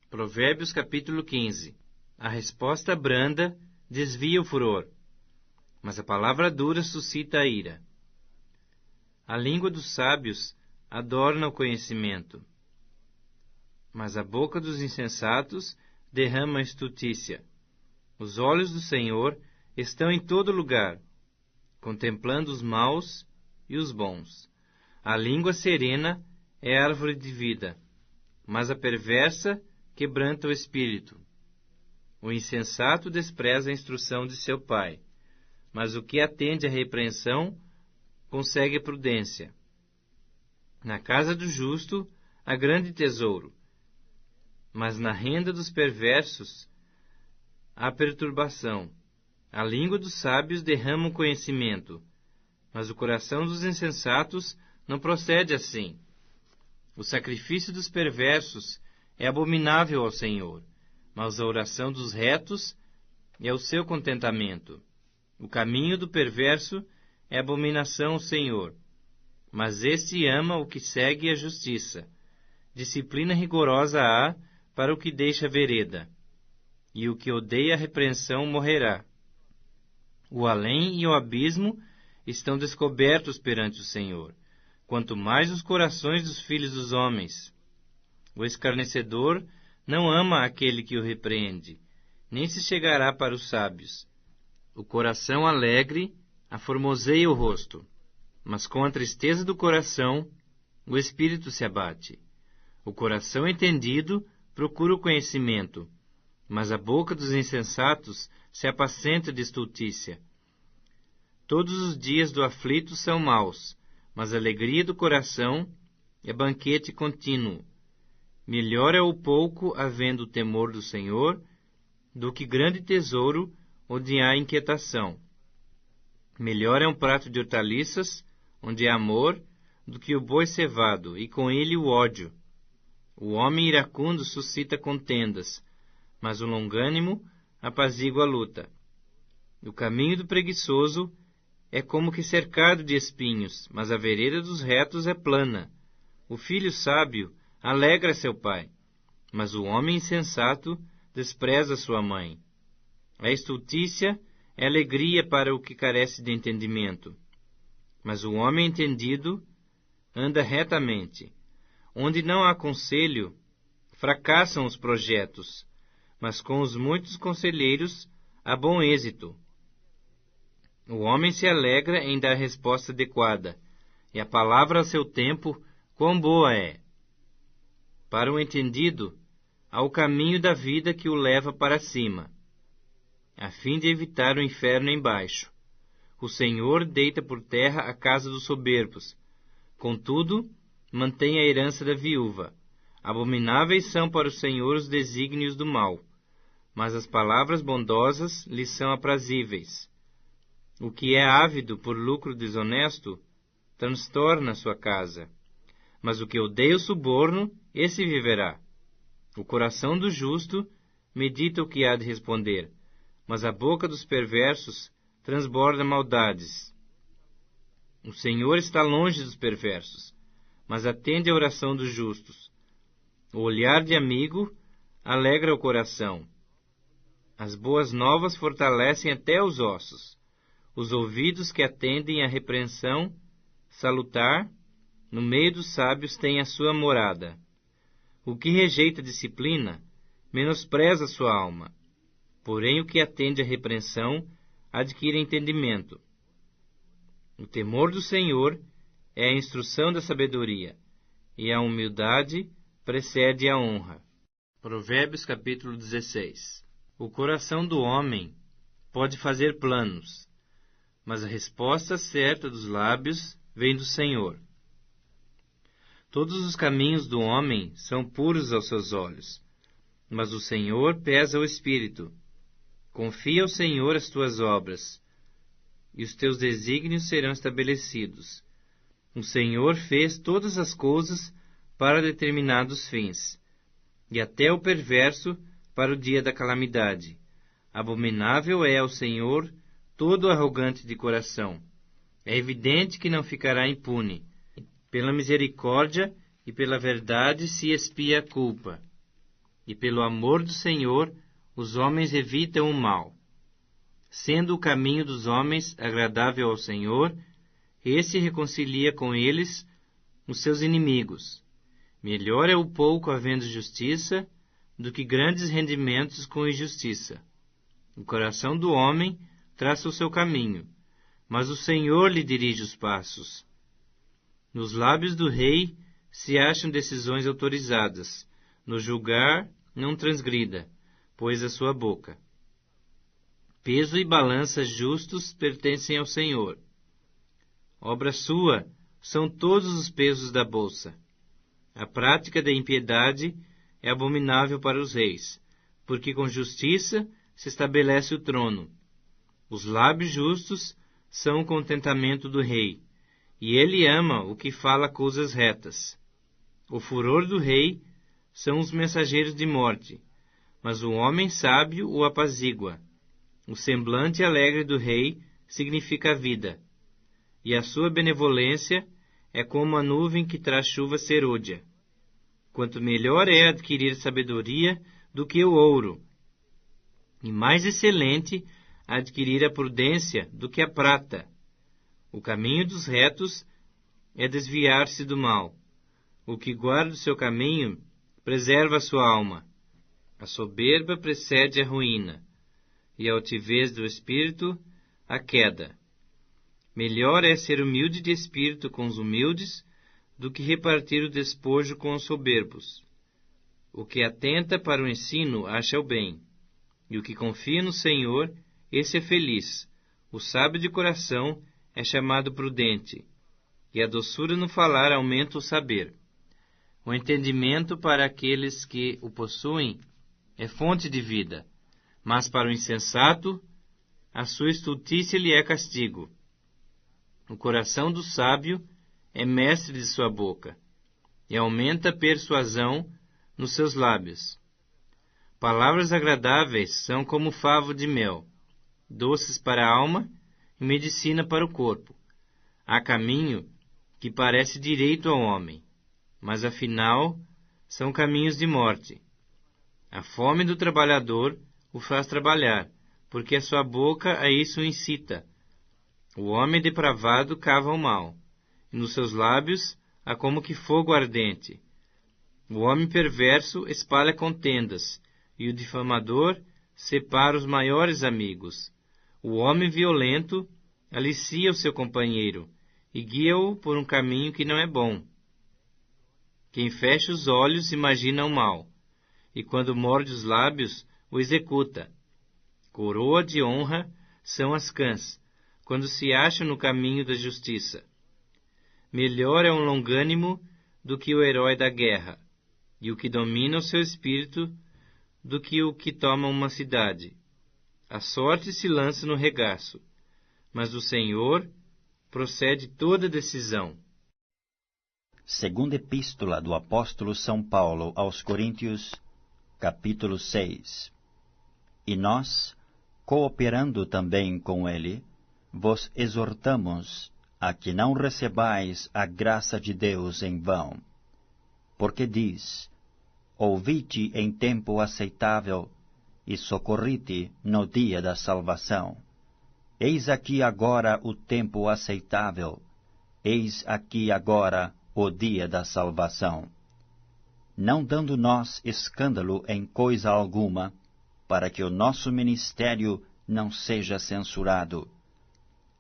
Provérbios capítulo 15. A resposta branda desvia o furor, mas a palavra dura suscita a ira. A língua dos sábios adorna o conhecimento, mas a boca dos insensatos derrama a estutícia. Os olhos do Senhor estão em todo lugar, contemplando os maus e os bons. A língua serena é árvore de vida, mas a perversa quebranta o espírito. O insensato despreza a instrução de seu pai, mas o que atende à repreensão consegue prudência. Na casa do justo há grande tesouro, mas na renda dos perversos há perturbação. A língua dos sábios derrama o conhecimento, mas o coração dos insensatos não procede assim. O sacrifício dos perversos é abominável ao Senhor, mas a oração dos retos é o seu contentamento. O caminho do perverso é abominação ao Senhor, mas este ama o que segue a justiça. Disciplina rigorosa há para o que deixa a vereda, e o que odeia a repreensão morrerá. O além e o abismo estão descobertos perante o Senhor, quanto mais os corações dos filhos dos homens. O escarnecedor não ama aquele que o repreende, nem se chegará para os sábios. O coração alegre aformoseia o rosto, mas com a tristeza do coração o espírito se abate. O coração entendido procura o conhecimento, mas a boca dos insensatos se apacenta de estultícia. Todos os dias do aflito são maus, mas a alegria do coração é banquete contínuo. Melhor é o pouco havendo o temor do Senhor, do que grande tesouro onde há inquietação. Melhor é um prato de hortaliças, onde há amor, do que o boi cevado, e com ele o ódio. O homem iracundo suscita contendas, mas o longânimo apazigua a luta. O caminho do preguiçoso é como que cercado de espinhos, mas a vereda dos retos é plana. O filho sábio alegra seu pai, mas o homem insensato despreza sua mãe. A estultícia é alegria para o que carece de entendimento, mas o homem entendido anda retamente. Onde não há conselho, fracassam os projetos, mas com os muitos conselheiros há bom êxito. O homem se alegra em dar resposta adequada, e a palavra a seu tempo, quão boa é. Para o entendido, há o caminho da vida que o leva para cima, a fim de evitar o inferno embaixo. O Senhor deita por terra a casa dos soberbos, contudo, mantém a herança da viúva. Abomináveis são para o Senhor os desígnios do mal, mas as palavras bondosas lhe são aprazíveis. O que é ávido por lucro desonesto, transtorna sua casa, mas o que odeia o suborno, esse viverá. O coração do justo medita o que há de responder, mas a boca dos perversos transborda maldades. O Senhor está longe dos perversos, mas atende à oração dos justos. O olhar de amigo alegra o coração. As boas novas fortalecem até os ossos. Os ouvidos que atendem à repreensão salutar, no meio dos sábios tem a sua morada. O que rejeita a disciplina menospreza sua alma, porém o que atende à repreensão adquire entendimento. O temor do Senhor é a instrução da sabedoria, e a humildade precede a honra. Provérbios capítulo 16. O coração do homem pode fazer planos, mas a resposta certa dos lábios vem do Senhor. Todos os caminhos do homem são puros aos seus olhos, mas o Senhor pesa o espírito. Confia ao Senhor as tuas obras, e os teus desígnios serão estabelecidos. O Senhor fez todas as coisas para determinados fins, e até o perverso para o dia da calamidade. Abominável é ao Senhor todo arrogante de coração. É evidente que não ficará impune. Pela misericórdia e pela verdade se expia a culpa. e pelo amor do Senhor os homens evitam o mal. Sendo o caminho dos homens agradável ao Senhor, esse reconcilia com eles os seus inimigos. Melhor é o pouco havendo justiça do que grandes rendimentos com injustiça. O coração do homem traça o seu caminho, mas o Senhor lhe dirige os passos. Nos lábios do rei se acham decisões autorizadas. No julgar, não transgrida, pois a sua boca. Peso e balança justos pertencem ao Senhor. Obra sua são todos os pesos da bolsa. A prática da impiedade é abominável para os reis, porque com justiça se estabelece o trono. Os lábios justos são o contentamento do rei, e ele ama o que fala coisas retas. O furor do rei são os mensageiros de morte, mas o homem sábio o apazigua. O semblante alegre do rei significa a vida, e a sua benevolência é como a nuvem que traz chuva serôdia. Quanto melhor é adquirir sabedoria do que o ouro, e mais excelente adquirir a prudência do que a prata. O caminho dos retos é desviar-se do mal. O que guarda o seu caminho preserva a sua alma. A soberba precede a ruína, e a altivez do espírito, a queda. Melhor é ser humilde de espírito com os humildes, do que repartir o despojo com os soberbos. O que atenta para o ensino acha o bem, e o que confia no Senhor, esse é feliz. O sábio de coração é chamado prudente, e a doçura no falar aumenta o saber. O entendimento para aqueles que o possuem é fonte de vida, mas para o insensato, a sua estultícia lhe é castigo. O coração do sábio é mestre de sua boca, e aumenta a persuasão nos seus lábios. Palavras agradáveis são como favo de mel, doces para a alma e medicina para o corpo. Há caminho que parece direito ao homem, mas afinal são caminhos de morte. A fome do trabalhador o faz trabalhar, porque a sua boca a isso o incita. O homem depravado cava o mal, e nos seus lábios há como que fogo ardente. O homem perverso espalha contendas, e o difamador separa os maiores amigos. O homem violento alicia o seu companheiro, e guia-o por um caminho que não é bom. Quem fecha os olhos imagina o mal, e quando morde os lábios, o executa. Coroa de honra são as cãs, quando se acham no caminho da justiça. Melhor é um longânimo do que o herói da guerra, e o que domina o seu espírito do que o que toma uma cidade. A sorte se lança no regaço, mas do Senhor procede toda decisão. Segunda Epístola do Apóstolo São Paulo aos Coríntios, capítulo 6. E nós, cooperando também com ele, vos exortamos a que não recebais a graça de Deus em vão. Porque diz: ouvi-te em tempo aceitável, e socorri-te no dia da salvação. Eis aqui agora o tempo aceitável, eis aqui agora o dia da salvação. Não dando nós escândalo em coisa alguma, para que o nosso ministério não seja censurado.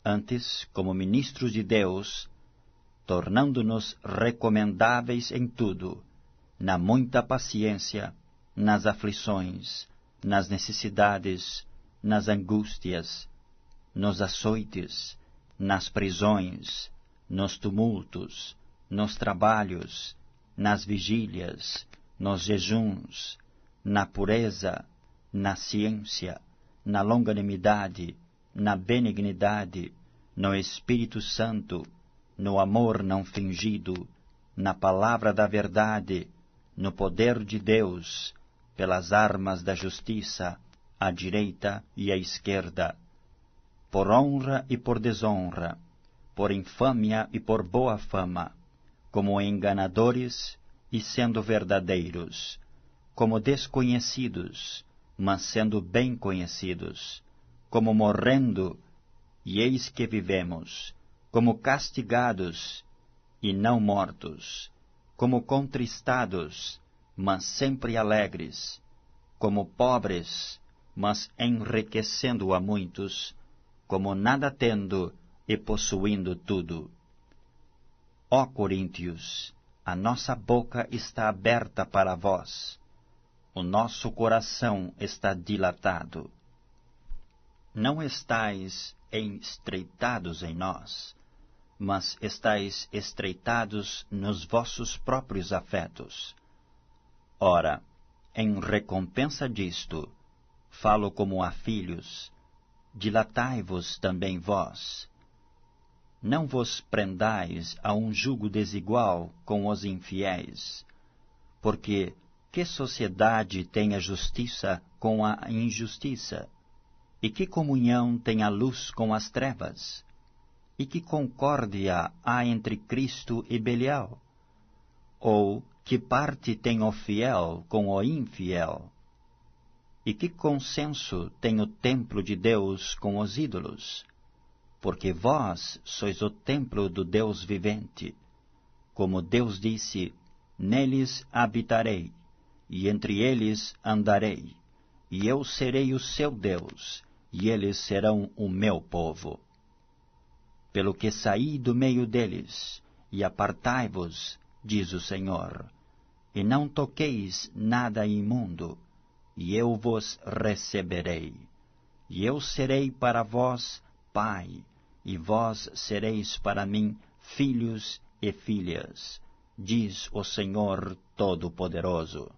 Antes, como ministros de Deus, tornando-nos recomendáveis em tudo, na muita paciência, nas aflições, nas necessidades, nas angústias, nos açoites, nas prisões, nos tumultos, nos trabalhos, nas vigílias, nos jejuns, na pureza, na ciência, na longanimidade, na benignidade, no Espírito Santo, no amor não fingido, na palavra da verdade, no poder de Deus, pelas armas da justiça, à direita e à esquerda, por honra e por desonra, por infâmia e por boa fama, como enganadores e sendo verdadeiros, como desconhecidos, mas sendo bem conhecidos, como morrendo, e eis que vivemos, como castigados, e não mortos, como contristados, mas sempre alegres, como pobres, mas enriquecendo a muitos, como nada tendo e possuindo tudo. Ó Coríntios, a nossa boca está aberta para vós, o nosso coração está dilatado. Não estáis estreitados em nós, mas estáis estreitados nos vossos próprios afetos. Ora, em recompensa disto, falo como a filhos, dilatai-vos também vós. Não vos prendais a um jugo desigual com os infiéis, porque que sociedade tem a justiça com a injustiça? E que comunhão tem a luz com as trevas? E que concórdia há entre Cristo e Belial? Ou que parte tem o fiel com o infiel? E que consenso tem o templo de Deus com os ídolos? Porque vós sois o templo do Deus vivente. Como Deus disse, neles habitarei, e entre eles andarei, e eu serei o seu Deus, e eles serão o meu povo. Pelo que saí do meio deles, e apartai-vos, diz o Senhor, e não toqueis nada imundo, e eu vos receberei. E eu serei para vós pai, e vós sereis para mim filhos e filhas, diz o Senhor Todo-Poderoso.